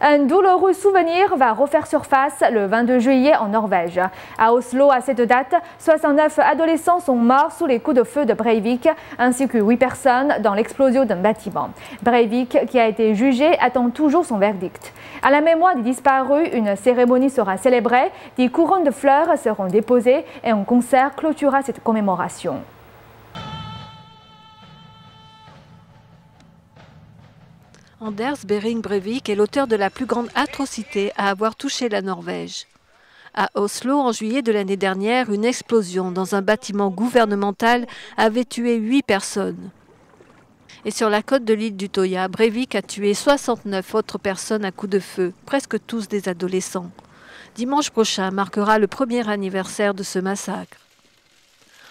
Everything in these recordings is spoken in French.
Un douloureux souvenir va refaire surface le 22 juillet en Norvège. À Oslo, à cette date, 69 adolescents sont morts sous les coups de feu de Breivik, ainsi que 8 personnes dans l'explosion d'un bâtiment. Breivik, qui a été jugé, attend toujours son verdict. À la mémoire des disparus, une cérémonie sera célébrée, des couronnes de fleurs seront déposées et un concert clôturera cette commémoration. Anders Behring Breivik est l'auteur de la plus grande atrocité à avoir touché la Norvège. À Oslo, en juillet de l'année dernière, une explosion dans un bâtiment gouvernemental avait tué 8 personnes. Et sur la côte de l'île d'Utøya, Breivik a tué 69 autres personnes à coups de feu, presque tous des adolescents. Dimanche prochain marquera le premier anniversaire de ce massacre.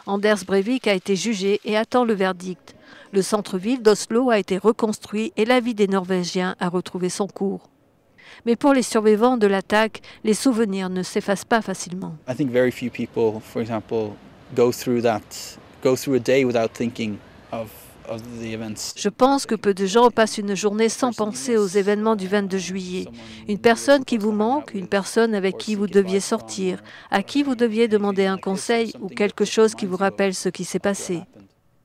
Anders Breivik a été jugé et attend le verdict. Le centre-ville d'Oslo a été reconstruit et la vie des Norvégiens a retrouvé son cours. Mais pour les survivants de l'attaque, les souvenirs ne s'effacent pas facilement. I think very few people, for example, go through a day without thinking of the events. Je pense que peu de gens passent une journée sans penser aux événements du 22 juillet. Une personne qui vous manque, une personne avec qui vous deviez sortir, à qui vous deviez demander un conseil ou quelque chose qui vous rappelle ce qui s'est passé.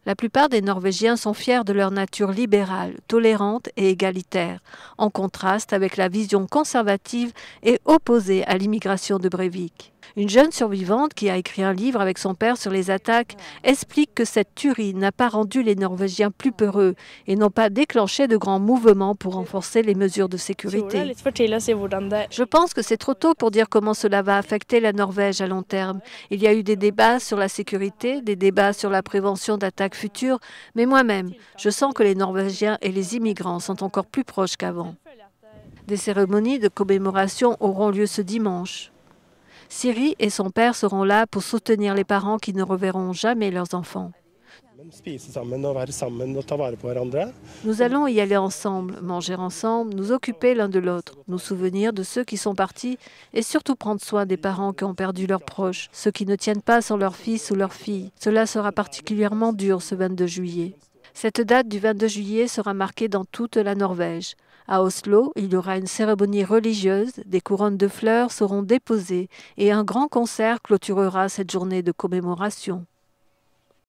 La plupart des Norvégiens sont fiers de leur nature libérale, tolérante et égalitaire, en contraste avec la vision conservative et opposée à l'immigration de Breivik. Une jeune survivante qui a écrit un livre avec son père sur les attaques explique que cette tuerie n'a pas rendu les Norvégiens plus peureux et n'ont pas déclenché de grands mouvements pour renforcer les mesures de sécurité. Je pense que c'est trop tôt pour dire comment cela va affecter la Norvège à long terme. Il y a eu des débats sur la sécurité, des débats sur la prévention d'attaques futures, mais moi-même, je sens que les Norvégiens et les immigrants sont encore plus proches qu'avant. Des cérémonies de commémoration auront lieu ce dimanche. Siri et son père seront là pour soutenir les parents qui ne reverront jamais leurs enfants. Nous allons y aller ensemble, manger ensemble, nous occuper l'un de l'autre, nous souvenir de ceux qui sont partis et surtout prendre soin des parents qui ont perdu leurs proches, ceux qui ne tiennent pas sur leur fils ou leur fille. Cela sera particulièrement dur ce 22 juillet. Cette date du 22 juillet sera marquée dans toute la Norvège. À Oslo, il y aura une cérémonie religieuse, des couronnes de fleurs seront déposées et un grand concert clôturera cette journée de commémoration.